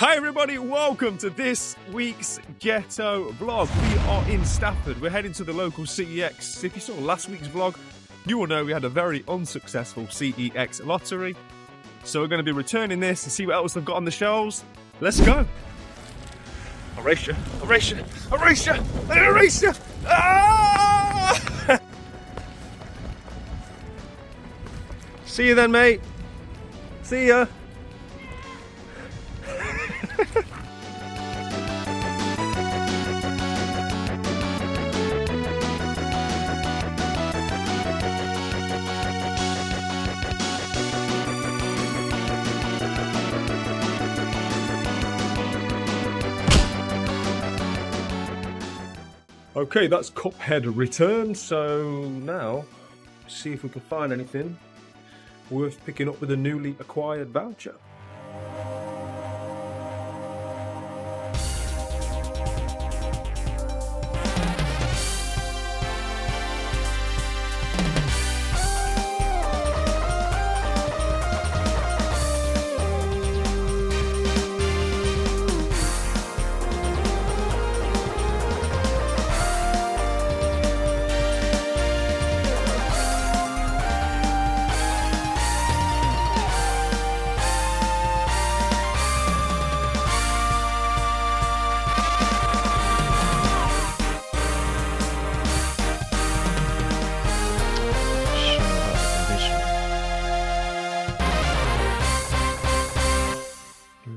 Hi everybody, welcome to this week's Ghetto vlog. We are in Stafford. We're heading to the local CEX. If you saw last week's vlog, you will know we had a very unsuccessful CEX lottery. So we're going to be returning this and see what else they've got on the shelves. Let's go. I'll race you, I'll race you, I'll race you, I'll race you. Ah! See you then, mate. See ya. Okay, that's Cuphead returned, so now see if we can find anything worth picking up with a newly acquired voucher.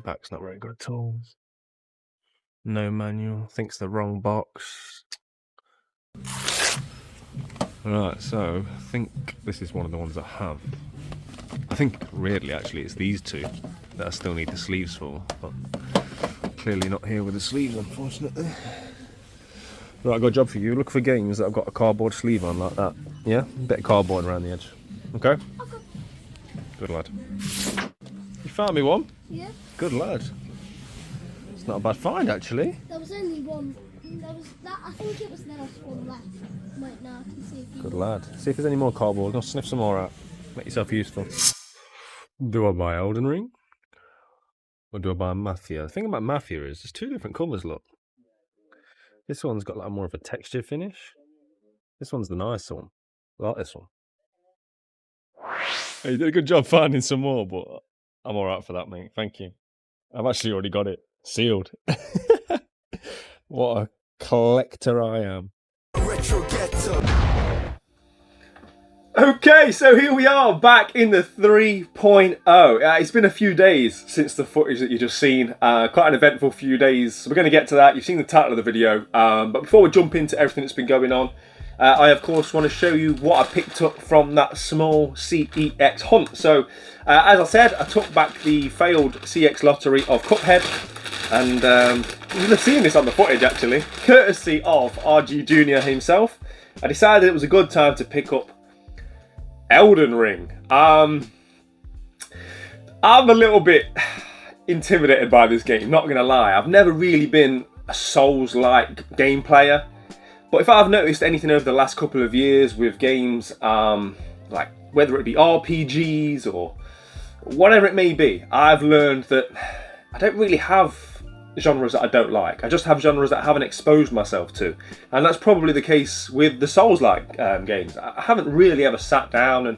Back's not very good at all. No manual. Thinks the wrong box. Right, so I think this is one of the ones I have. I think really actually it's these two that I still need the sleeves for, but clearly not here with the sleeves, unfortunately. Right, I've got a job for you. Look for games that have got a cardboard sleeve on like that. Yeah? A bit of cardboard around the edge. Okay? Okay. Good lad. You found me one? Yeah. Good lad. It's not a bad find actually. There was only one. There was that. I think it was the last one left. Right now, I can see if you. Good lad. See if there's any more cardboard. I'll sniff some more out. Make yourself useful. Do I buy Elden Ring? Or do I buy Mafia? The thing about Mafia is there's two different colours, look. This one's got like more of a texture finish. This one's the nice one. I like this one. Hey, you did a good job finding some more, but I'm alright for that, mate. Thank you. I've actually already got it sealed. What a collector I am. Okay, so here we are back in the 3.0. It's been a few days since the footage that you just seen. Quite an eventful few days. So we're going to get to that. You've seen the title of the video. But before we jump into everything that's been going on, I of course want to show you what I picked up from that small CEX hunt. So as I said, I took back the failed CEX lottery of Cuphead, and you'll have seen this on the footage actually, courtesy of RG Jr. himself. I decided it was a good time to pick up Elden Ring. I'm a little bit intimidated by this game, not gonna lie. I've never really been a Souls-like game player. But if I've noticed anything over the last couple of years with games, like whether it be RPGs or whatever it may be, I've learned that I don't really have genres that I don't like. I just have genres that I haven't exposed myself to. And that's probably the case with the Souls-like games. I haven't really ever sat down and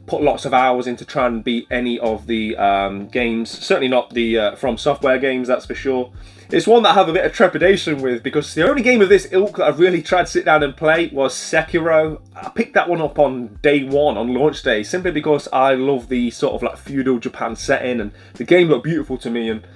put lots of hours into trying to beat any of the games. Certainly not the From Software games, that's for sure. It's one that I have a bit of trepidation with because the only game of this ilk that I've really tried to sit down and play was Sekiro. I picked that one up on day one, on launch day, simply because I love the sort of like feudal Japan setting, and the game looked beautiful to me, and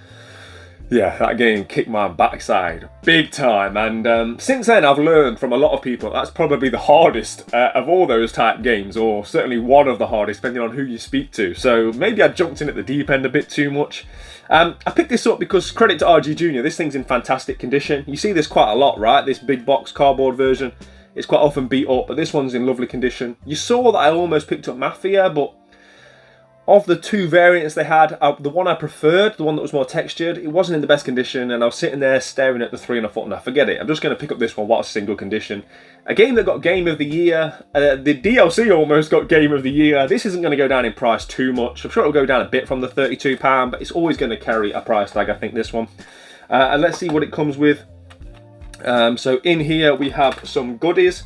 yeah, that game kicked my backside big time. And since then I've learned from a lot of people that's probably the hardest of all those type games, or certainly one of the hardest depending on who you speak to. So maybe I jumped in at the deep end a bit too much. I picked this up because, credit to RG Jr., this thing's in fantastic condition. You see this quite a lot, right? This big box cardboard version. It's quite often beat up, but this one's in lovely condition. You saw that I almost picked up Mafia, but of the two variants they had, the one I preferred, the one that was more textured, it wasn't in the best condition, and I was sitting there staring at the 3 and I thought, nah, forget it. I'm just going to pick up this one while it's single condition. A game that got Game of the Year. The DLC almost got Game of the Year. This isn't going to go down in price too much. I'm sure it'll go down a bit from the £32, but it's always going to carry a price tag, I think, this one. And let's see what it comes with. So in here we have some goodies.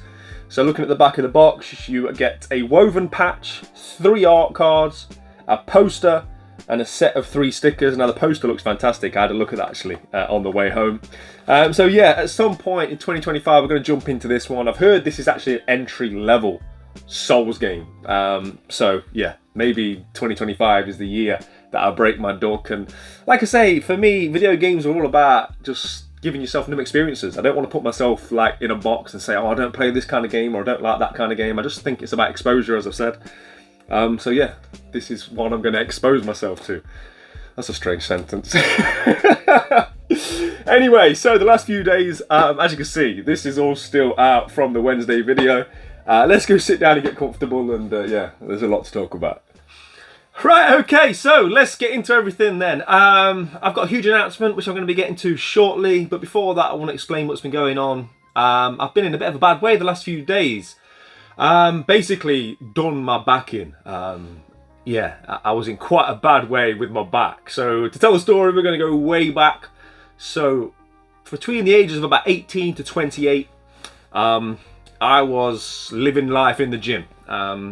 So looking at the back of the box, you get a woven patch, 3 art cards, a poster, and a set of 3 stickers. Now the poster looks fantastic. I had a look at that actually on the way home. So yeah, at some point in 2025 we're going to jump into this one. I've heard this is actually an entry level Souls game. So yeah, maybe 2025 is the year that I'll break my duck. And like I say, for me, video games are all about just giving yourself new experiences. I don't want to put myself like in a box and say, oh, I don't play this kind of game or I don't like that kind of game. I just think it's about exposure, as I've said. So yeah, this is one I'm going to expose myself to. That's a strange sentence. Anyway, so the last few days, as you can see, this is all still out from the Wednesday video. Let's go sit down and get comfortable, and yeah, there's a lot to talk about. Right, okay, so let's get into everything then. I've got a huge announcement which I'm going to be getting to shortly, but before that I want to explain what's been going on. I've been in a bit of a bad way the last few days. Basically done my back in. Yeah, I was in quite a bad way with my back. So to tell the story, we're going to go way back. So between the ages of about 18 to 28, I was living life in the gym.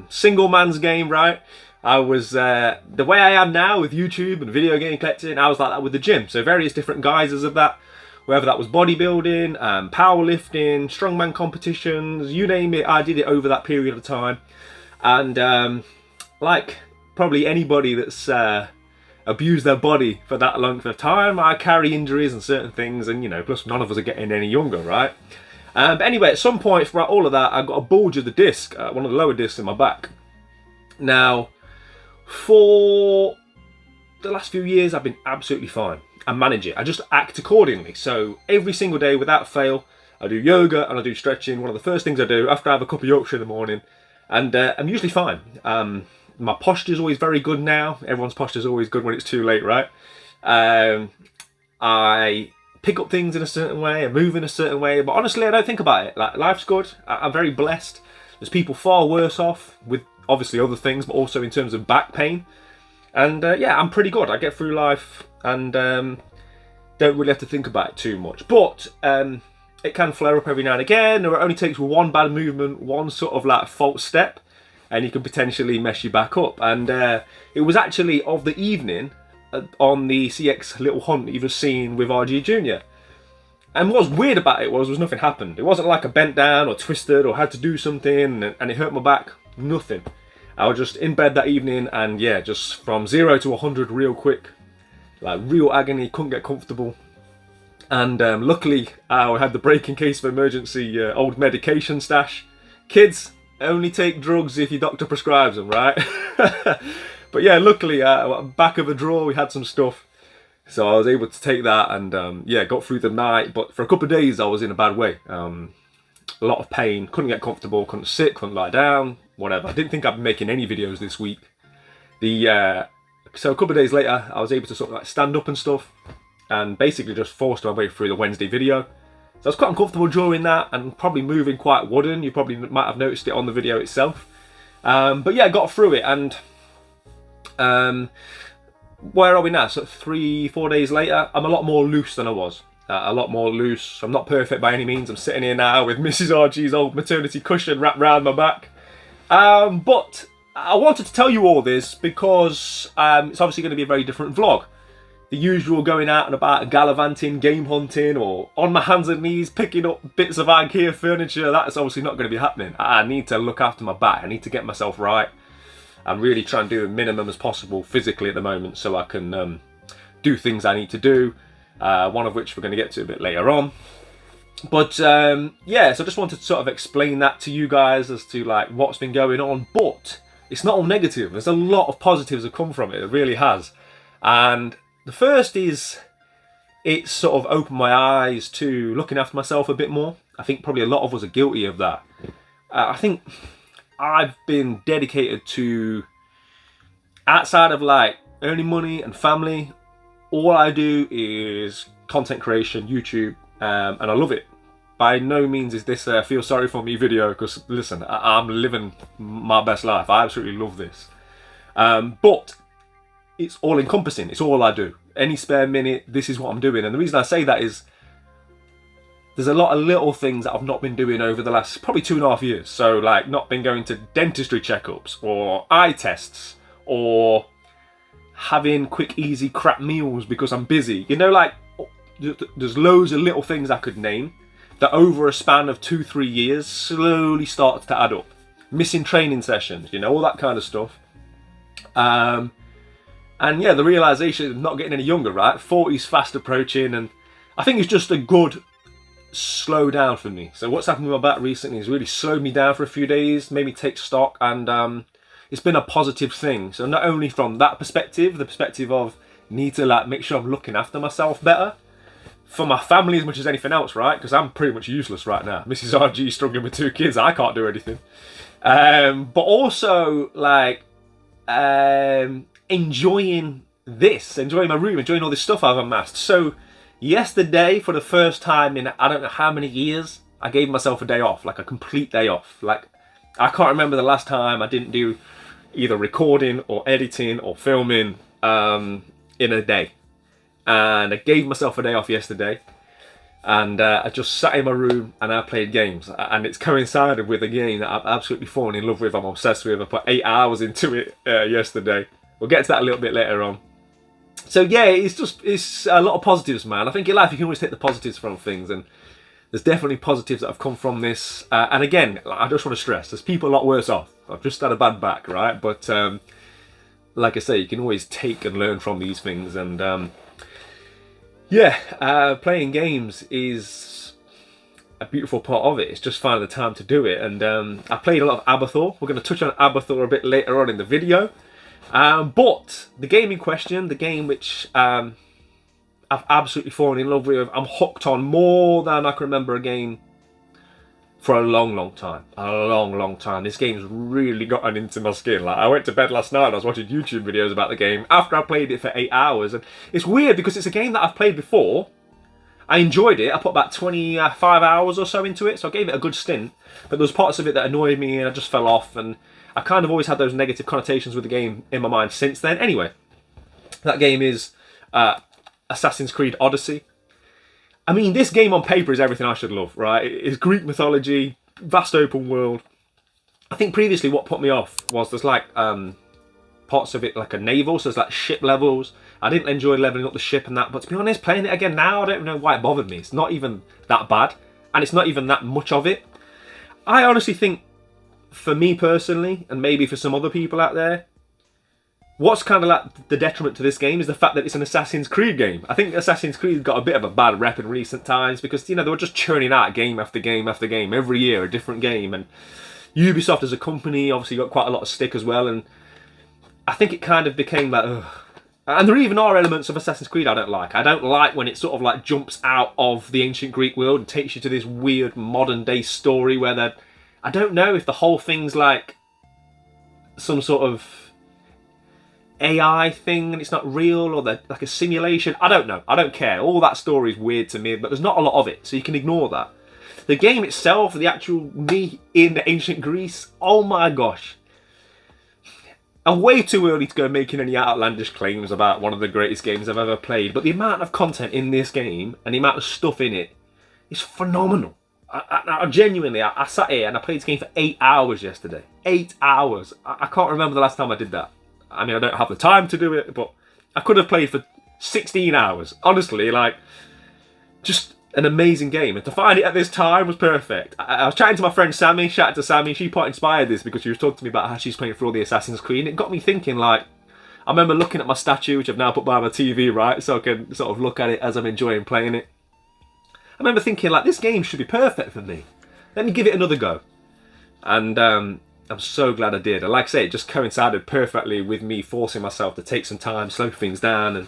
Single man's game, right? I was, the way I am now with YouTube and video game collecting, I was like that with the gym. So various different guises of that, whether that was bodybuilding, powerlifting, strongman competitions, you name it, I did it over that period of time. And like probably anybody that's abused their body for that length of time, I carry injuries and certain things, and you know, plus none of us are getting any younger, right? But anyway, at some point throughout all of that, I got a bulge of the disc, one of the lower discs in my back. Now, for the last few years, I've been absolutely fine. I manage it. I just act accordingly. So every single day, without fail, I do yoga and I do stretching. One of the first things I do after I have a cup of Yorkshire in the morning, and I'm usually fine. My posture is always very good now. Everyone's posture is always good when it's too late, right? I pick up things in a certain way, I move in a certain way, but honestly, I don't think about it. Like, life's good. I'm very blessed. There's people far worse off with obviously other things, but also in terms of back pain. And yeah, I'm pretty good. I get through life and don't really have to think about it too much. But it can flare up every now and again, or it only takes one bad movement, one sort of like false step, and you can potentially mess you back up. And it was actually of the evening on the CeX little hunt that you've seen with RG Jr. And what's weird about it was nothing happened. It wasn't like I bent down or twisted or had to do something and it hurt my back. Nothing. I was just in bed that evening, and yeah, just from 0 to 100 real quick. Like real agony, couldn't get comfortable. And luckily, I had the break in case of emergency old medication stash. Kids, only take drugs if your doctor prescribes them, right? But yeah, luckily, back of a drawer, we had some stuff. So I was able to take that and yeah, got through the night. But for a couple of days, I was in a bad way. A lot of pain, couldn't get comfortable, couldn't sit, couldn't lie down, whatever. I didn't think I'd be making any videos this week. So a couple of days later, I was able to sort of like stand up and stuff, and basically just forced my way through the Wednesday video. So I was quite uncomfortable during that, and probably moving quite wooden. You probably might have noticed it on the video itself. But yeah, I got through it, and where are we now? So 3-4 days later, I'm a lot more loose than I was. A lot more loose. I'm not perfect by any means. I'm sitting here now with Mrs. RG's old maternity cushion wrapped around my back. But I wanted to tell you all this because it's obviously going to be a very different vlog. The usual going out and about gallivanting, game hunting, or on my hands and knees picking up bits of IKEA furniture, that's obviously not going to be happening. I need to look after my back. I need to get myself right. I'm really trying to do the minimum as possible physically at the moment so I can do things I need to do. One of which we're going to get to a bit later on. But yeah, so I just wanted to sort of explain that to you guys as to like what's been going on. But it's not all negative. There's a lot of positives that come from it. It really has. And the first is it's sort of opened my eyes to looking after myself a bit more. I think probably a lot of us are guilty of that. I think I've been dedicated to outside of like earning money and family, all I do is content creation, YouTube, and I love it. By no means is this a feel sorry for me video, because listen, I'm living my best life. I absolutely love this. But it's all encompassing. It's all I do. Any spare minute, this is what I'm doing. And the reason I say that is there's a lot of little things that I've not been doing over the last probably 2.5 years. So like not been going to dentistry checkups or eye tests or having quick, easy crap meals because I'm busy. You know, like there's loads of little things I could name that over a span of 2-3 years slowly starts to add up. Missing training sessions, you know, all that kind of stuff. And yeah, the realization of not getting any younger, right? 40's fast approaching, and I think it's just a good slow down for me. So what's happened with my back recently has really slowed me down for a few days, made me take stock, and it's been a positive thing. So not only from that perspective, the perspective of need to like make sure I'm looking after myself better, for my family as much as anything else, right? Because I'm pretty much useless right now. Mrs. RG struggling with 2 kids, I can't do anything. But also like enjoying my room, enjoying all this stuff I've amassed. So yesterday, for the first time in I don't know how many years, I gave myself a day off, like a complete day off. Like I can't remember the last time I didn't do either recording or editing or filming in a day. And I gave myself a day off yesterday, and I just sat in my room and I played games, and it's coincided with a game that I've absolutely fallen in love with. I'm obsessed with. I put 8 hours into it yesterday. We'll get to that a little bit later on. So yeah, it's a lot of positives, man. I think in life you can always take the positives from things, and there's definitely positives that have come from this. And again, I just want to stress, there's people a lot worse off. I've just had a bad back, right? But like I say, you can always take and learn from these things, and playing games is a beautiful part of it. It's just finding the time to do it. And I played a lot of Abathor. We're going to touch on Abathor a bit later on in the video. But the game in question, the game which I've absolutely fallen in love with, I'm hooked on more than I can remember a game for a long time. This game's really gotten into my skin. Like I went to bed last night and I was watching YouTube videos about the game after I played it for 8 hours, and it's weird because it's a game that I've played before. I enjoyed it. I put about 25 hours or so into it, so I gave it a good stint, but there was parts of it that annoyed me and I just fell off, and I kind of always had those negative connotations with the game in my mind since then. Anyway, that game is Assassin's Creed Odyssey. I mean, this game on paper is everything I should love, right? It's Greek mythology, vast open world. I think previously what put me off was there's like parts of it like a naval, so there's like ship levels. I didn't enjoy leveling up the ship and that, but to be honest, playing it again now, I don't know why it bothered me. It's not even that bad, and it's not even that much of it. I honestly think, for me personally, and maybe for some other people out there, what's kind of like the detriment to this game is the fact that it's an Assassin's Creed game. I think Assassin's Creed got a bit of a bad rep in recent times because, you know, they were just churning out game after game after game. Every year, a different game. And Ubisoft as a company obviously got quite a lot of stick as well. And I think it kind of became like, ugh. And there even are elements of Assassin's Creed I don't like. I don't like when it sort of like jumps out of the ancient Greek world and takes you to this weird modern day story where they're... I don't know if the whole thing's like some sort of AI thing and it's not real, or they're like a simulation. I don't know. I don't care. All that story is weird to me, but there's not a lot of it, so you can ignore that. The game itself, the actual me in ancient Greece, oh my gosh. I'm way too early to go making any outlandish claims about one of the greatest games I've ever played, but the amount of content in this game and the amount of stuff in it is phenomenal. I genuinely, I sat here and I played this game for 8 hours yesterday. 8 hours. I can't remember the last time I did that. I mean, I don't have the time to do it, but I could have played for 16 hours. Honestly, like, just an amazing game. And to find it at this time was perfect. I was chatting to my friend Sammy, shout out to Sammy. She quite inspired this because she was talking to me about how she's playing through all the Assassin's Creed. And it got me thinking, like, I remember looking at my statue, which I've now put by my TV, right? So I can sort of look at it as I'm enjoying playing it. I remember thinking, like, this game should be perfect for me. Let me give it another go. And I'm so glad I did. And like I say, it just coincided perfectly with me forcing myself to take some time, slow things down. And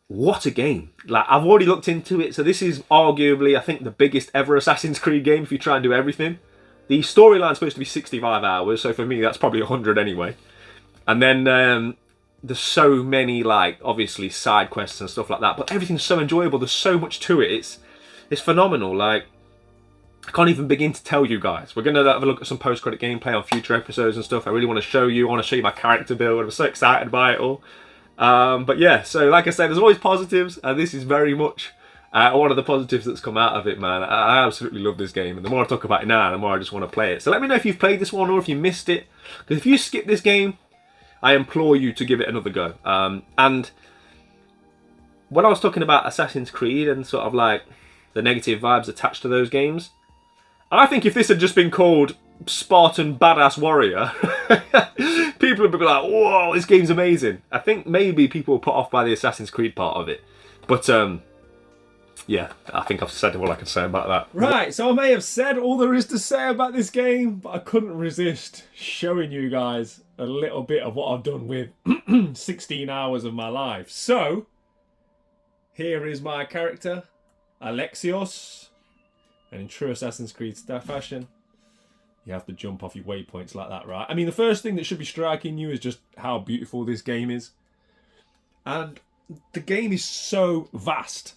what a game. Like, I've already looked into it. So this is arguably, I think, the biggest ever Assassin's Creed game if you try and do everything. The storyline's supposed to be 65 hours. So for me, that's probably 100 anyway. And then there's so many, like, obviously side quests and stuff like that, but everything's so enjoyable. There's so much to it. It's phenomenal. Like, I can't even begin to tell you guys. We're going to have a look at some post-credit gameplay on future episodes and stuff. I really want to show you. I want to show you my character build. I'm so excited by it all. But yeah, so like I said, there's always positives, and this is very much one of the positives that's come out of it, man. I absolutely love this game, and the more I talk about it now, the more I just want to play it. So let me know if you've played this one or if you missed it, because if you skip this game, I implore you to give it another go. And when I was talking about Assassin's Creed and sort of like the negative vibes attached to those games, I think if this had just been called Spartan Badass Warrior, people would be like, whoa, this game's amazing. I think maybe people were put off by the Assassin's Creed part of it. But yeah, I think I've said all I can say about that. Right, so I may have said all there is to say about this game, but I couldn't resist showing you guys a little bit of what I've done with 16 hours of my life. So, here is my character, Alexios. And in true Assassin's Creed fashion, you have to jump off your waypoints like that, right? I mean, the first thing that should be striking you is just how beautiful this game is. And the game is so vast.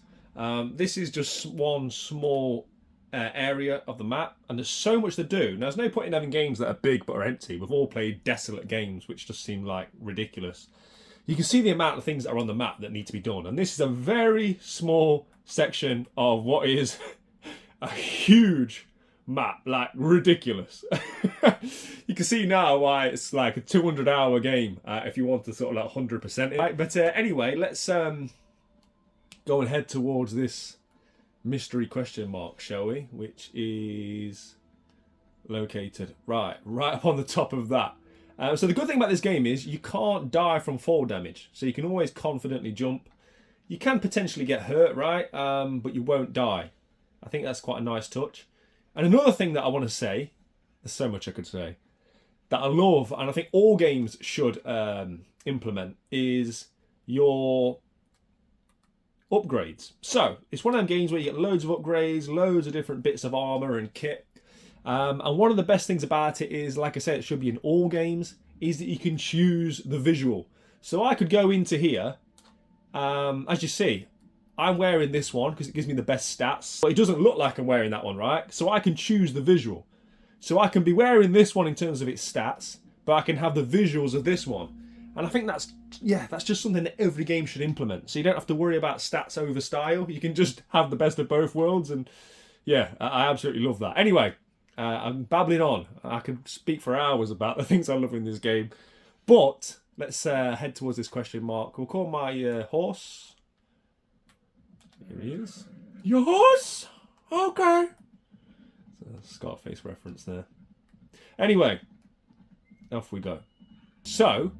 This is just one small area of the map, and there's so much to do. Now, there's no point in having games that are big but are empty. We've all played desolate games, which just seem like ridiculous. You can see the amount of things that are on the map that need to be done. And this is a very small section of what is a huge map, like ridiculous. You can see now why it's like a 200-hour game if you want to sort of like 100% it. Right, but anyway, let's go and head towards this mystery question mark, shall we? Which is located right up on the top of that. So the good thing about this game is you can't die from fall damage, so you can always confidently jump. You can potentially get hurt, right? But you won't die. I think that's quite a nice touch. And another thing that I want to say, there's so much I could say, that I love, and I think all games should implement, is your upgrades. So, it's one of them games where you get loads of upgrades, loads of different bits of armour and kit. And one of the best things about it is, like I said, it should be in all games, is that you can choose the visual. So I could go into here, as you see, I'm wearing this one because it gives me the best stats. But it doesn't look like I'm wearing that one, right? So I can choose the visual. So I can be wearing this one in terms of its stats, but I can have the visuals of this one. And I think that's just something that every game should implement. So you don't have to worry about stats over style. You can just have the best of both worlds. And yeah, I absolutely love that. Anyway, I'm babbling on. I could speak for hours about the things I love in this game. But let's head towards this question mark. We'll call my horse. Here he is. Your horse? Okay. Scarface reference there. Anyway, off we go. So,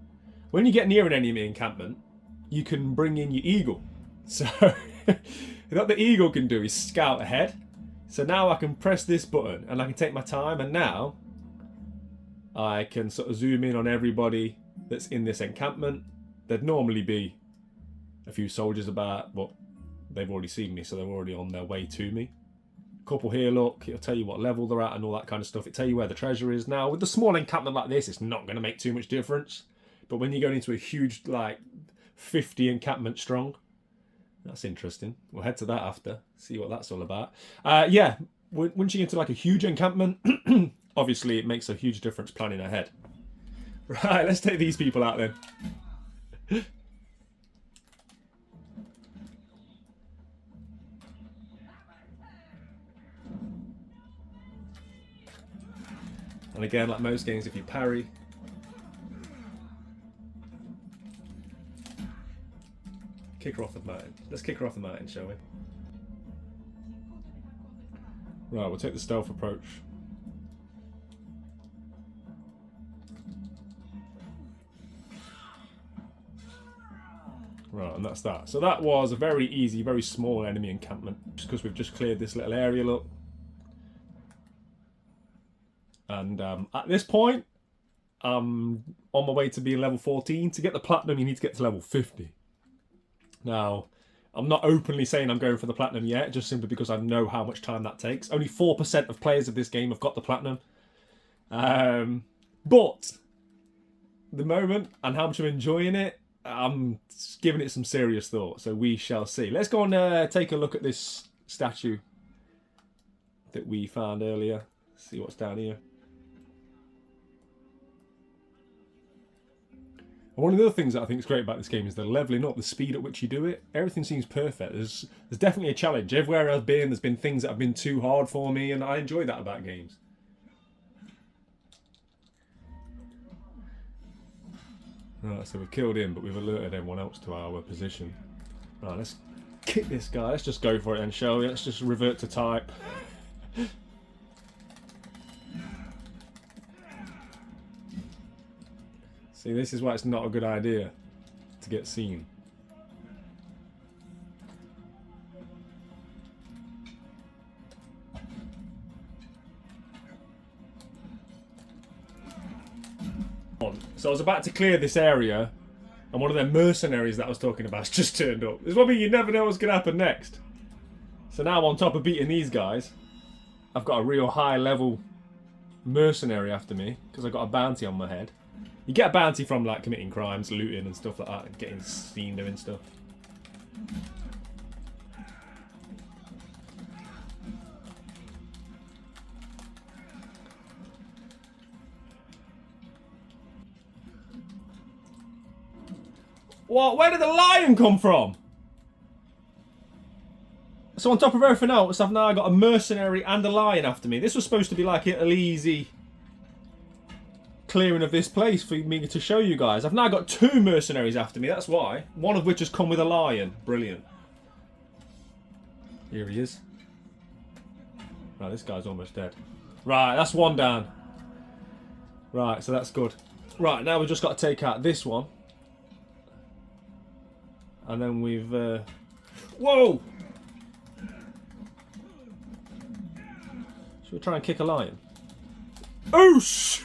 when you get near an enemy encampment, you can bring in your eagle. So, what the eagle can do is scout ahead. So now I can press this button and I can take my time, and now I can sort of zoom in on everybody that's in this encampment. There'd normally be a few soldiers about, but they've already seen me, so they're already on their way to me. Couple here, look, it'll tell you what level they're at and all that kind of stuff. It'll tell you where the treasure is. Now, with the small encampment like this, it's not going to make too much difference. But when you're going into a huge, like, 50 encampment strong, that's interesting. We'll head to that after, see what that's all about. Yeah, once you get into, like, a huge encampment, obviously it makes a huge difference planning ahead. Right, let's take these people out then. And again, like most games, if you parry, kick her off the mountain. Let's kick her off the mountain, shall we? Right, we'll take the stealth approach. Right, and that's that. So that was a very easy, very small enemy encampment, just because we've just cleared this little area, look. And at this point, I'm on my way to being level 14. To get the platinum, you need to get to level 50. Now, I'm not openly saying I'm going for the platinum yet, just simply because I know how much time that takes. Only 4% of players of this game have got the platinum. But the moment and how much I'm enjoying it, I'm giving it some serious thought. So we shall see. Let's go and take a look at this statue that we found earlier. See what's down here. One of the other things that I think is great about this game is the leveling up, the speed at which you do it. Everything seems perfect. There's definitely a challenge. Everywhere I've been, there's been things that have been too hard for me, and I enjoy that about games. Right, so we've killed him, but we've alerted everyone else to our position. Right, let's kick this guy. Let's just go for it then, shall we? Let's just revert to type. See, this is why it's not a good idea to get seen. So I was about to clear this area, and one of them mercenaries that I was talking about has just turned up. This is what I mean, you never know what's going to happen next. So now on top of beating these guys, I've got a real high level mercenary after me, because I've got a bounty on my head. You get a bounty from like committing crimes, looting and stuff like that, and getting seen doing stuff. What? Where did the lion come from? So on top of everything else, I've now got a mercenary and a lion after me. This was supposed to be like a little easy clearing of this place for me to show you guys. I've now got 2 mercenaries after me, that's why. One of which has come with a lion. Brilliant. Here he is. Right, this guy's almost dead. Right, that's 1 down. Right, so that's good. Right, now we've just got to take out this one. And then we've... Whoa! Should we try and kick a lion? Oosh!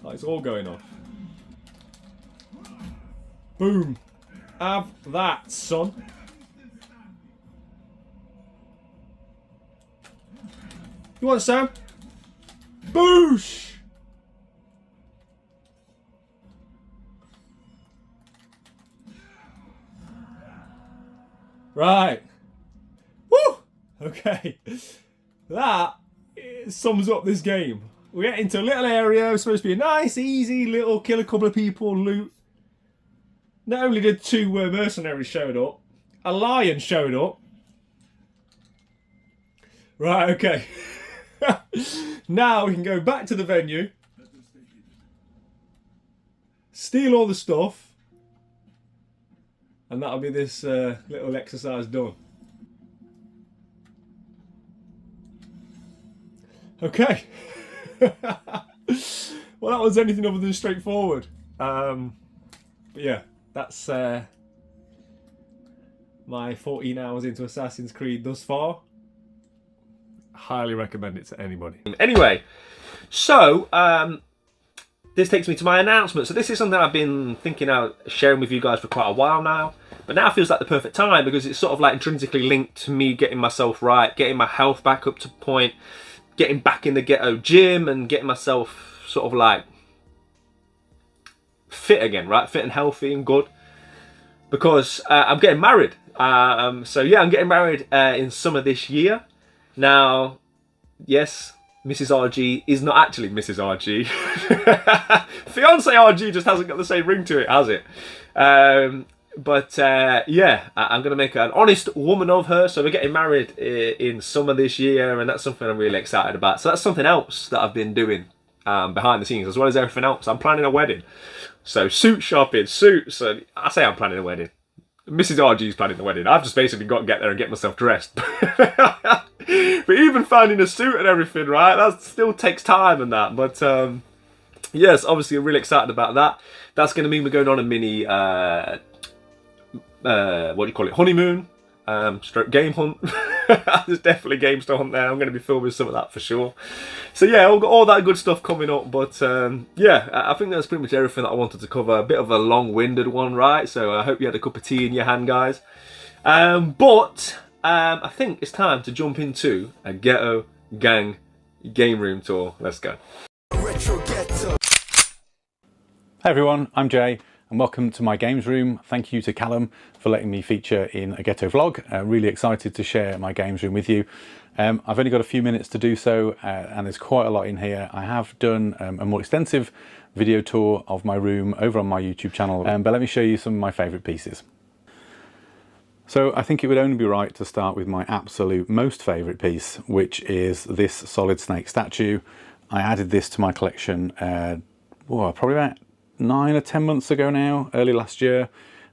Oh, it's all going off. Boom! Have that, son. You want some? Boosh! Right. Woo! Okay. That sums up this game. We get into a little area. It's supposed to be a nice, easy little kill a couple of people, loot. Not only did 2 mercenaries showed up, a lion showed up. Right, okay. Now we can go back to the venue. Steal all the stuff. And that'll be this little exercise done. Okay. Well, that was anything other than straightforward. But yeah, that's my 14 hours into Assassin's Creed thus far. Highly recommend it to anybody. Anyway, so this takes me to my announcement. So this is something I've been thinking of sharing with you guys for quite a while now. But now feels like the perfect time because it's sort of like intrinsically linked to me getting myself right, getting my health back up to point, getting back in the Ghetto gym and getting myself sort of like fit again, right? Fit and healthy and good. Because I'm getting married. So yeah, I'm getting married in summer this year. Now, yes, Mrs. RG is not actually Mrs. RG. Fiance RG just hasn't got the same ring to it, has it? But yeah, I'm going to make an honest woman of her. So we're getting married in summer this year, and that's something I'm really excited about. So that's something else that I've been doing behind the scenes, as well as everything else. I'm planning a wedding. So suit shopping, suits. I say I'm planning a wedding. Mrs. RG's planning the wedding. I've just basically got to get there and get myself dressed. But even finding a suit and everything, right? That still takes time and that. But yes, obviously I'm really excited about that. That's going to mean we're going on a mini, what do you call it? Honeymoon, stroke game hunt. There's definitely games to hunt there. I'm going to be filming some of that for sure. So yeah, all that good stuff coming up. But yeah, I think that's pretty much everything that I wanted to cover. A bit of a long-winded one, right? So I hope you had a cup of tea in your hand, guys. But I think it's time to jump into a Ghetto Gang game room tour. Let's go. Hi everyone, I'm Jay and welcome to my games room. Thank you to Callum for letting me feature in a Ghetto vlog. Really excited to share my games room with you. I've only got a few minutes to do so and there's quite a lot in here. I have done a more extensive video tour of my room over on my YouTube channel, but let me show you some of my favourite pieces. So I think it would only be right to start with my absolute most favourite piece, which is this solid snake statue. I added this to my collection probably about 9 or 10 months ago now, early last year.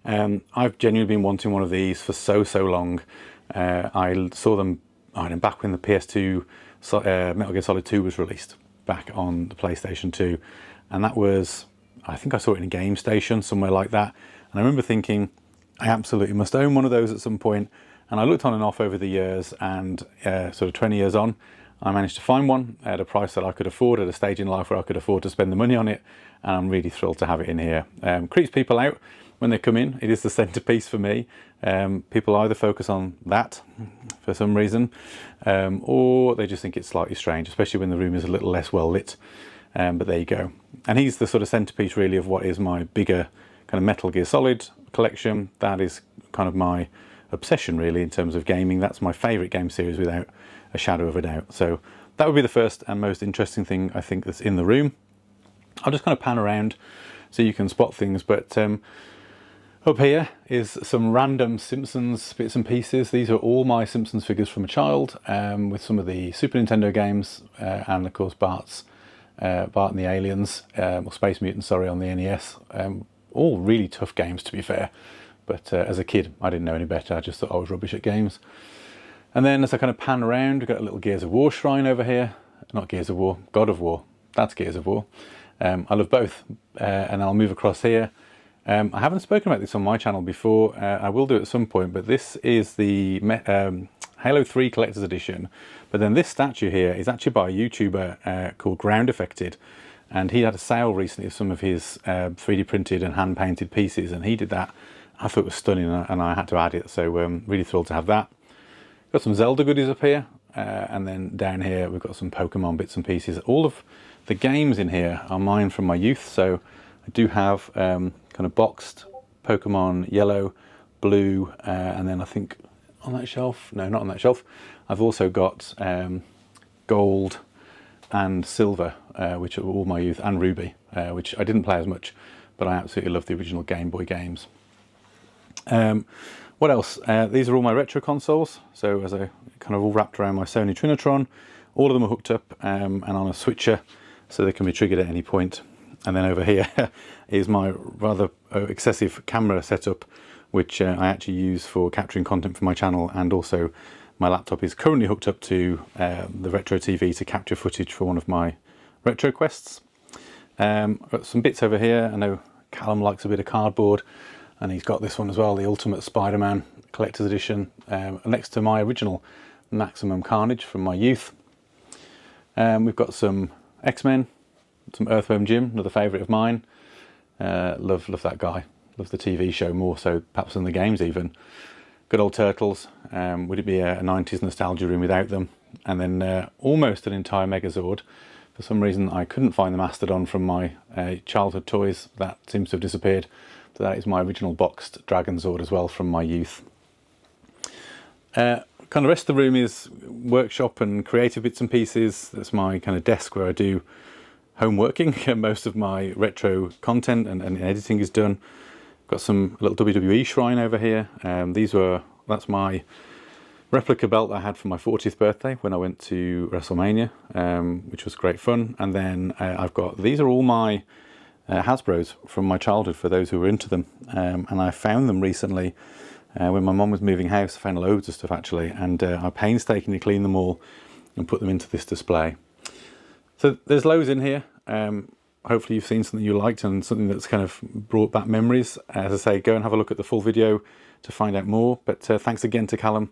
I've genuinely been wanting one of these for so long. I saw them back when the PS2 Metal Gear Solid 2 was released back on the PlayStation 2, and that was, I think I saw it in a game station somewhere like that, and I remember thinking I absolutely must own one of those at some point. And I looked on and off over the years, and sort of 20 years on, I managed to find one at a price that I could afford, at a stage in life where I could afford to spend the money on it, and I'm really thrilled to have it in here. Creeps people out when they come in. It is the centerpiece for me. People either focus on that for some reason, or they just think it's slightly strange, especially when the room is a little less well lit. But there you go. And he's the sort of centerpiece really of what is my bigger kind of Metal Gear Solid collection. That is kind of my obsession really in terms of gaming. That's my favourite game series without a shadow of a doubt. So that would be the first and most interesting thing I think that's in the room. I'll just kind of pan around so you can spot things, but up here is some random Simpsons bits and pieces. These are all my Simpsons figures from a child, with some of the Super Nintendo games, and of course Bart and the Aliens, or Space Mutants, sorry, on the NES. All really tough games, to be fair, but as a kid I didn't know any better. I just thought I was rubbish at games. And then as I kind of pan around, we've got a little Gears of War shrine over here. Not Gears of War, God of War. That's Gears of War. I love both. And I'll move across here. I haven't spoken about this on my channel before. I will do it at some point, but this is the Halo 3 Collector's Edition. But then this statue here is actually by a YouTuber called Ground Affected. And he had a sale recently of some of his 3D printed and hand painted pieces, and he did that. I thought it was stunning, and I had to add it, so really thrilled to have that. Got some Zelda goodies up here, and then down here we've got some Pokemon bits and pieces. All of the games in here are mine from my youth, so I do have kind of boxed Pokemon Yellow, Blue, and then I think on that shelf, no, not on that shelf, I've also got Gold and Silver, which are all my youth, and Ruby, which I didn't play as much, but I absolutely love the original Game Boy games. What else? These are all my retro consoles, so as I kind of all wrapped around my Sony Trinitron. All of them are hooked up and on a switcher, so they can be triggered at any point. And then over here is my rather excessive camera setup, which I actually use for capturing content for my channel, and also my laptop is currently hooked up to the Retro TV to capture footage for one of my retro quests. Got some bits over here. I know Callum likes a bit of cardboard, and he's got this one as well, the Ultimate Spider-Man Collector's Edition, next to my original Maximum Carnage from my youth. We've got some X-Men, some Earthworm Jim, another favourite of mine. Love that guy. Love the TV show more so perhaps than the games even. Good old Turtles. Would it be a 90s nostalgia room without them? And then almost an entire Megazord. For some reason I couldn't find the Mastodon from my childhood toys. That seems to have disappeared. So that is my original boxed Dragon Zord as well from my youth. Kind of the rest of the room is workshop and creative bits and pieces. That's my kind of desk where I do home working. Most of my retro content and editing is done. Got some little WWE shrine over here. That's my replica belt I had for my 40th birthday when I went to WrestleMania, which was great fun. And then these are all my Hasbros from my childhood, for those who are into them, and I found them recently when my mum was moving house. I found loads of stuff actually, and I painstakingly cleaned them all and put them into this display. So there's loads in here. Hopefully you've seen something you liked and something that's kind of brought back memories. As I say, go and have a look at the full video to find out more, but thanks again to Callum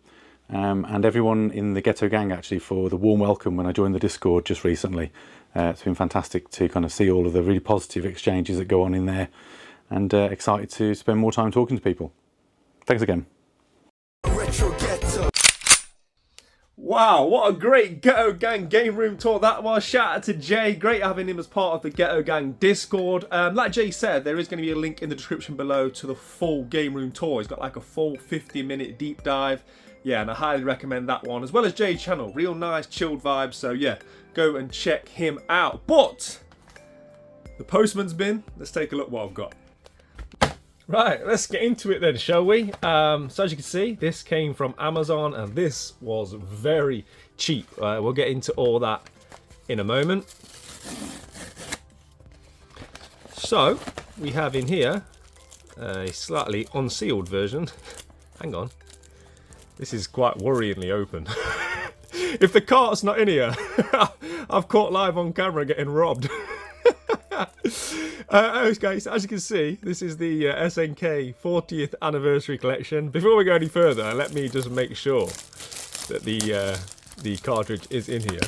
and everyone in the Ghetto gang actually for the warm welcome when I joined the Discord just recently. It's been fantastic to kind of see all of the really positive exchanges that go on in there, and excited to spend more time talking to people. Thanks again. Wow, what a great Ghetto Gang game room tour that was. Shout out to Jay, great having him as part of the Ghetto Gang Discord. Like Jay said, there is going to be a link in the description below to the full game room tour. He's got like a full 50-minute deep dive. Yeah, and I highly recommend that one, as well as Jay's channel. Real nice, chilled vibes, so yeah, go and check him out. But the postman's bin, let's take a look what I've got. Right, let's get into it then, shall we? So as you can see, this came from Amazon and this was very cheap. We'll get into all that in a moment. So, we have in here a slightly unsealed version. Hang on. This is quite worryingly open. If the cart's not in here, I've caught live on camera getting robbed. Okay, so as you can see, this is the SNK 40th anniversary collection. Before we go any further, let me just make sure that the cartridge is in here.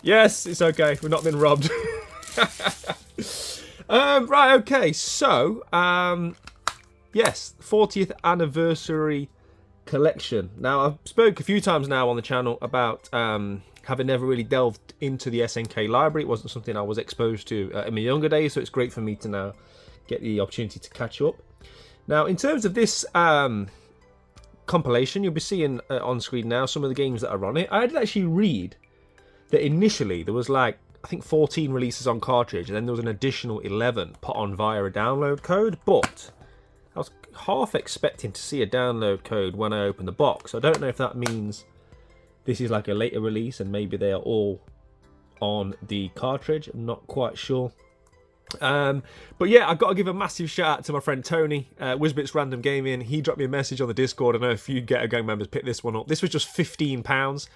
Yes, it's okay. We've not been robbed. Right, okay. So, yes, 40th anniversary collection. Now, I've spoke a few times now on the channel about having never really delved into the SNK library. It wasn't something I was exposed to in my younger days, so it's great for me to now get the opportunity to catch up. Now, in terms of this compilation, you'll be seeing on screen now some of the games that are on it. I did actually read that initially there was like, I think 14 releases on cartridge, and then there was an additional 11 put on via a download code, but I was half expecting to see a download code when I opened the box. I don't know if that means this is like a later release and maybe they are all on the cartridge. I'm not quite sure. But yeah, I've got to give a massive shout out to my friend Tony, Whizbits Random Gaming. He dropped me a message on the Discord. I know a few Ghetto Gang members picked this one up. This was just £15.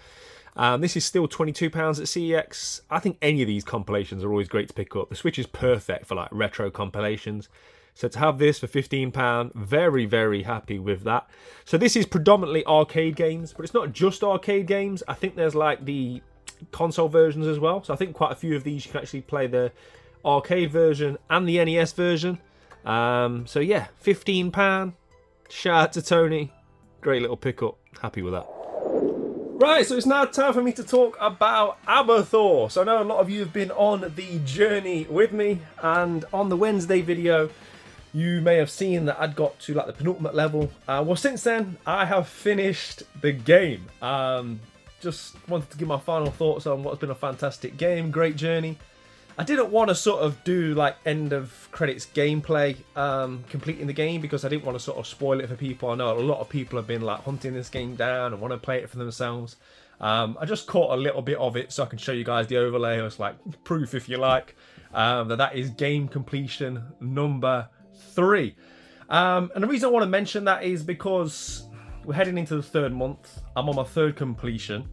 This is still £22 at CeX. I think any of these compilations are always great to pick up. The Switch is perfect for like retro compilations. So to have this for £15, very, very happy with that. So this is predominantly arcade games, but it's not just arcade games. I think there's like the console versions as well. So I think quite a few of these you can actually play the arcade version and the NES version. So yeah, £15. Shout out to Tony. Great little pickup. Happy with that. Right, so it's now time for me to talk about Abathor. So I know a lot of you have been on the journey with me, and on the Wednesday video, you may have seen that I'd got to like the penultimate level. Well, since then, I have finished the game. Just wanted to give my final thoughts on what's been a fantastic game, great journey. I didn't want to sort of do like end of credits gameplay completing the game, because I didn't want to sort of spoil it for people. I know a lot of people have been like hunting this game down and want to play it for themselves. I just caught a little bit of it so I can show you guys the overlay. It's like proof, if you like, that is game completion number 3. And the reason I want to mention that is because we're heading into the 3rd month. I'm on my 3rd completion.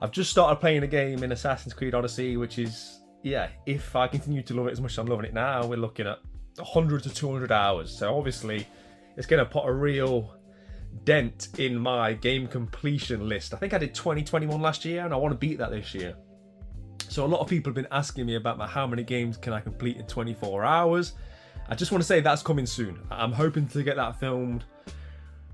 I've just started playing a game in Assassin's Creed Odyssey, which is, yeah, if I continue to love it as much as I'm loving it now, we're looking at 100 to 200 hours. So obviously it's going to put a real dent in my game completion list. I think I did 2021 last year, and I want to beat that this year. So a lot of people have been asking me about how many games can I complete in 24 hours. I just want to say that's coming soon. I'm hoping to get that filmed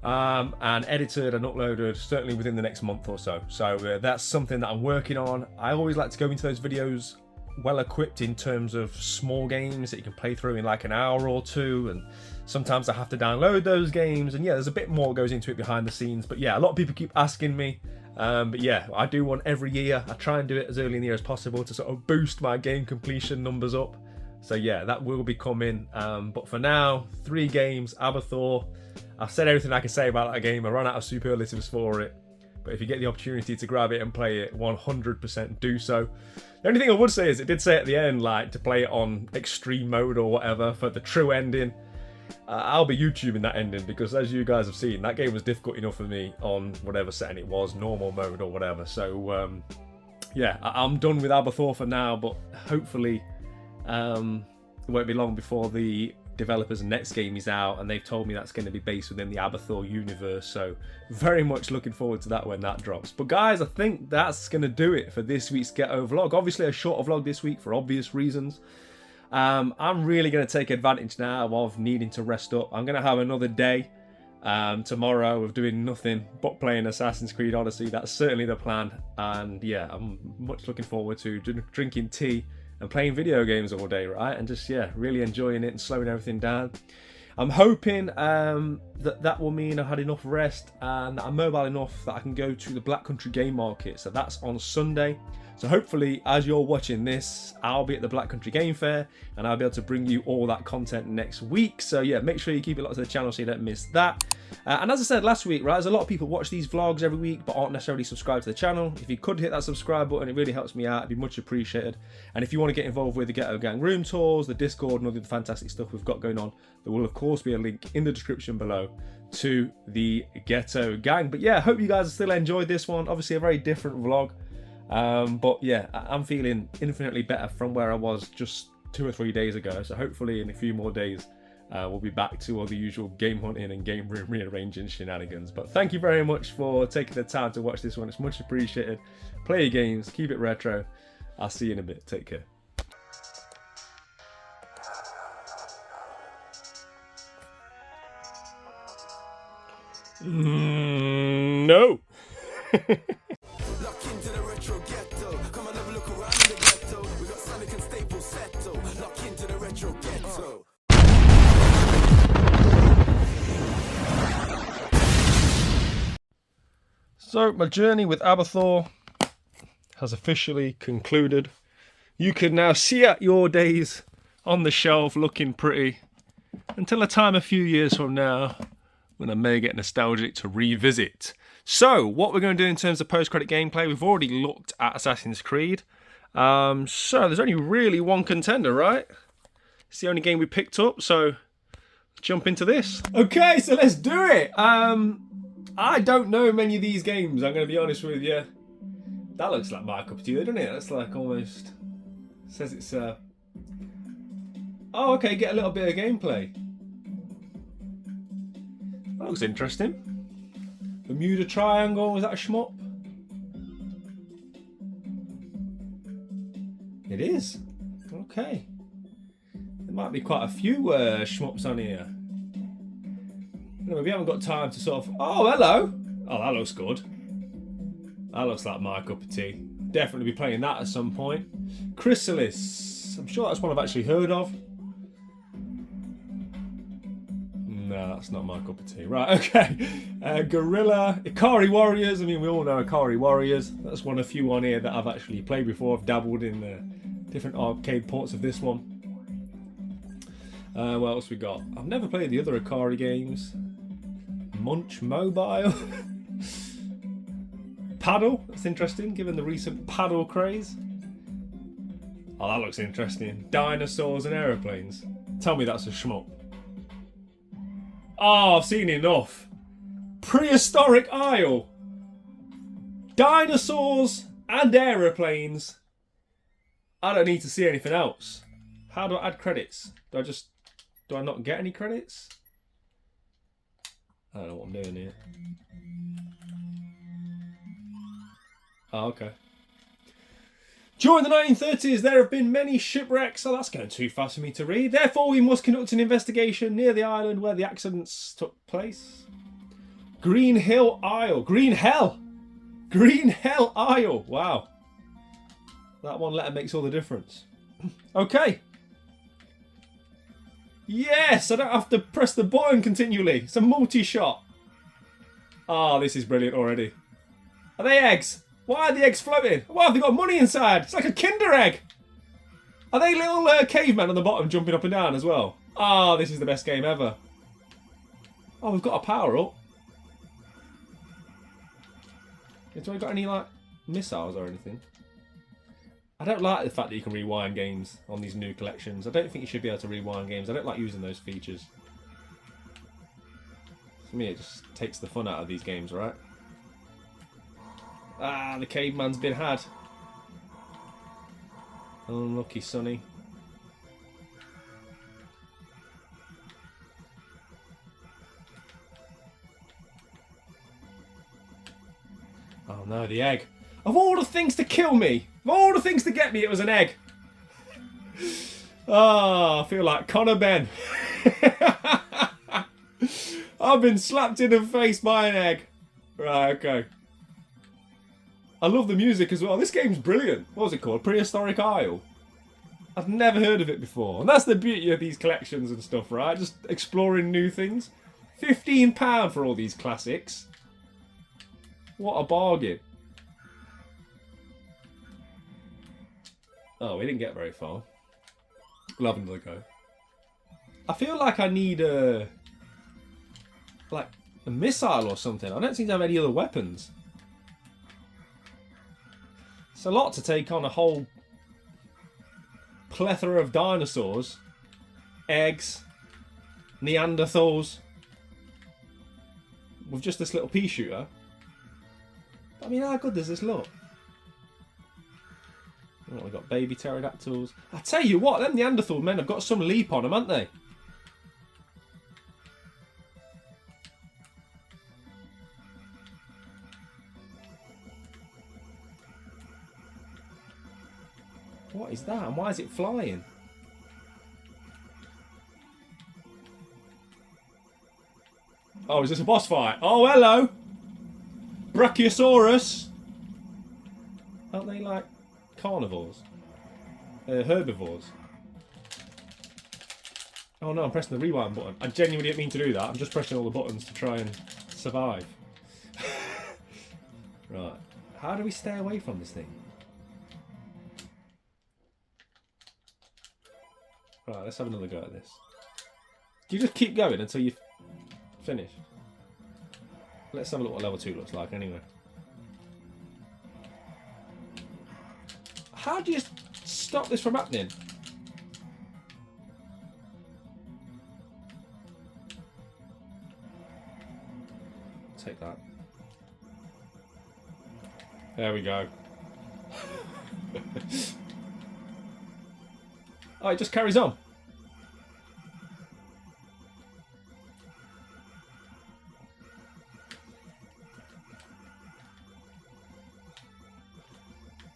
and edited and uploaded certainly within the next month or so. So that's something that I'm working on. I always like to go into those videos well equipped in terms of small games that you can play through in like an hour or two, and sometimes I have to download those games, and yeah, there's a bit more goes into it behind the scenes. But yeah, a lot of people keep asking me, but yeah, I do one every year. I try and do it as early in the year as possible to sort of boost my game completion numbers up. So yeah, that will be coming. But for now, 3 games, Abathor. I've said everything I can say about that game. I ran out of superlatives for it. But if you get the opportunity to grab it and play it, 100% do so. The only thing I would say is it did say at the end, like, to play it on extreme mode or whatever for the true ending. I'll be YouTubing that ending, because as you guys have seen, that game was difficult enough for me on whatever setting it was, normal mode or whatever. So yeah, I'm done with Abathor for now, but hopefully it won't be long before the developers' next game is out, and they've told me that's going to be based within the Abathor universe, so very much looking forward to that when that drops. But guys, I think that's going to do it for this week's Ghetto vlog. Obviously a shorter vlog this week for obvious reasons. I'm really going to take advantage now of needing to rest up. I'm going to have another day tomorrow of doing nothing but playing Assassin's Creed Odyssey. That's certainly the plan. And yeah, I'm much looking forward to drinking tea and playing video games all day, right? And just, yeah, really enjoying it and slowing everything down. I'm hoping that will mean I've had enough rest and that I'm mobile enough that I can go to the Black Country Game Market. So that's on Sunday. So hopefully, as you're watching this, I'll be at the Black Country Game Fair and I'll be able to bring you all that content next week. So yeah, make sure you keep it locked to the channel so you don't miss that. And as I said last week, right, there's a lot of people watch these vlogs every week but aren't necessarily subscribed to the channel. If you could hit that subscribe button, it really helps me out. It'd be much appreciated. And if you want to get involved with the Ghetto Gang room tours, the Discord and all the fantastic stuff we've got going on, there will of course be a link in the description below to the Ghetto Gang. But yeah, I hope you guys still enjoyed this one. Obviously a very different vlog. But yeah, I'm feeling infinitely better from where I was just 2 or 3 days ago. So hopefully in a few more days, we'll be back to all the usual game hunting and game room rearranging shenanigans. But thank you very much for taking the time to watch this one. It's much appreciated. Play your games, keep it retro. I'll see you in a bit. Take care. No. Lock into the retro ghetto. Come and have a look around the ghetto. We got Sonic and Staple Settle. Lock into the retro ghetto. So my journey with Abathor has officially concluded. You can now see out your days on the shelf looking pretty until a time a few years from now when I may get nostalgic to revisit. So, what we're going to do in terms of post-credit gameplay, we've already looked at Assassin's Creed. So, there's only really one contender, right? It's the only game we picked up, so jump into this. Okay, so let's do it. I don't know many of these games, I'm going to be honest with you. That looks like my cup of tea, doesn't it? That's like almost... says it's... Oh, okay, get a little bit of gameplay. That looks interesting. Bermuda Triangle, is that a shmup? It is. Okay. There might be quite a few shmups on here. Anyway, we haven't got time to sort of... Oh, hello! Oh, that looks good. That looks like my cup of tea. Definitely be playing that at some point. Chrysalis. I'm sure that's one I've actually heard of. No, that's not my cup of tea. Right, okay. Gorilla, Ikari Warriors. I mean, we all know Ikari Warriors. That's one of the few on here that I've actually played before. I've dabbled in different arcade ports of this one. What else we got? I've never played the other Ikari games. Munch Mobile. Paddle. That's interesting, given the recent paddle craze. Oh, that looks interesting. Dinosaurs and aeroplanes. Tell me that's a shmup. Oh, I've seen enough. Prehistoric Isle. Dinosaurs and aeroplanes. I don't need to see anything else. How do I add credits? Do I not get any credits? I don't know what I'm doing here. Oh, okay. During the 1930s, there have been many shipwrecks. Oh, that's going too fast for me to read. Therefore, we must conduct an investigation near the island where the accidents took place. Green Hill Isle. Green Hell! Green Hell Isle. Wow. That one letter makes all the difference. Okay. Yes, I don't have to press the button continually. It's a multi-shot. Oh, this is brilliant already. Are they eggs? Why are the eggs floating? Why have they got money inside? It's like a Kinder Egg. Are they little cavemen on the bottom jumping up and down as well? Oh, this is the best game ever. Oh, we've got a power up. Do I got any like missiles or anything? I don't like the fact that you can rewind games on these new collections. I don't think you should be able to rewind games. I don't like using those features. For me, it just takes the fun out of these games, right? Ah, the caveman's been had. Unlucky Sonny. Oh no, the egg. Of all the things to kill me, of all the things to get me, it was an egg. Oh, I feel like Conor Ben. I've been slapped in the face by an egg. Right, okay. I love the music as well. This game's brilliant. What was it called? Prehistoric Isle. I've never heard of it before. And that's the beauty of these collections and stuff, right? Just exploring new things. £15 for all these classics. What a bargain. Oh, we didn't get very far. We'll have another go. I feel like I need a missile or something. I don't seem to have any other weapons. It's a lot to take on a whole plethora of dinosaurs, eggs, Neanderthals, with just this little pea shooter. I mean, how good does this look? Oh, we've got baby pterodactyls. I tell you what, them Neanderthal men have got some leap on them, haven't they? What is that? And why is it flying? Oh, is this a boss fight? Oh, hello! Brachiosaurus! Aren't they like carnivores? Herbivores? Oh no, I'm pressing the rewind button. I genuinely didn't mean to do that. I'm just pressing all the buttons to try and survive. Right. How do we stay away from this thing? Right, let's have another go at this. Do you just keep going until you finish? Let's have a look what level 2 looks like anyway. How do you stop this from happening? Take that. There we go. Oh, it just carries on.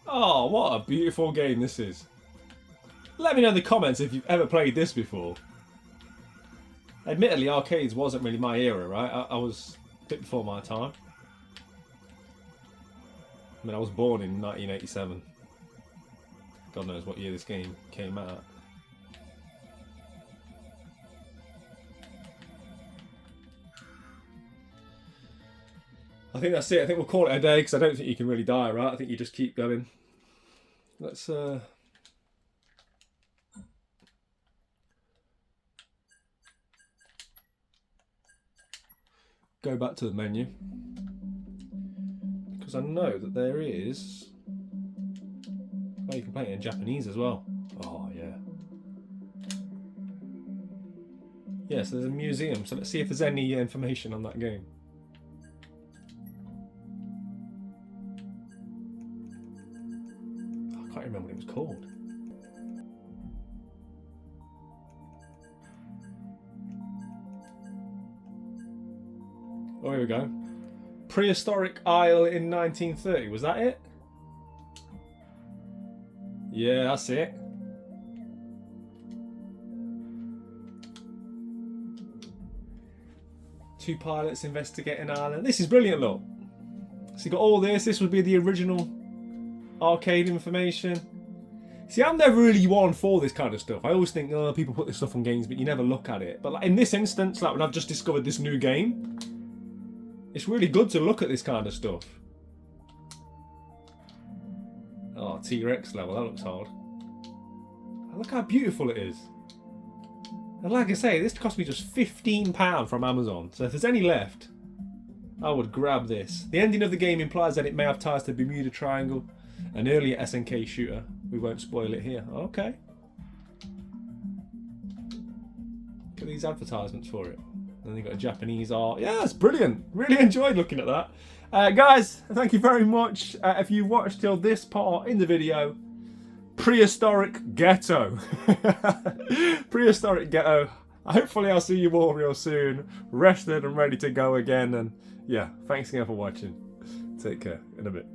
Oh, what a beautiful game this is. Let me know in the comments if you've ever played this before. Admittedly, arcades wasn't really my era, right? I was a bit before my time. I mean, I was born in 1987. God knows what year this game came out. I think that's it. I think we'll call it a day because I don't think you can really die, right? I think you just keep going. Let's go back to the menu because I know that there is. Oh, you can play it in Japanese as well. Oh yeah. Yeah, so there's a museum. So let's see if there's any information on that game. I can't remember what it was called. Oh, here we go. Prehistoric Isle in 1930. Was that it? Yeah, that's it. Two pilots investigate an island. This is brilliant, look. So you got all this. This would be the original arcade information. See, I'm never really one for this kind of stuff. I always think, oh, people put this stuff on games, but you never look at it. But like in this instance, like when I've just discovered this new game, it's really good to look at this kind of stuff. Oh, T-Rex level, that looks hard. Look how beautiful it is. And like I say, this cost me just £15 from Amazon. So if there's any left, I would grab this. The ending of the game implies that it may have ties to the Bermuda Triangle, an earlier SNK shooter. We won't spoil it here. Okay. Look at these advertisements for it. And then you've got a Japanese art. Yeah, it's brilliant. Really enjoyed looking at that. Guys, thank you very much. If you watched till this part in the video, Prehistoric Ghetto. Prehistoric Ghetto. Hopefully I'll see you all real soon. Rested and ready to go again. And yeah, thanks again for watching. Take care. In a bit.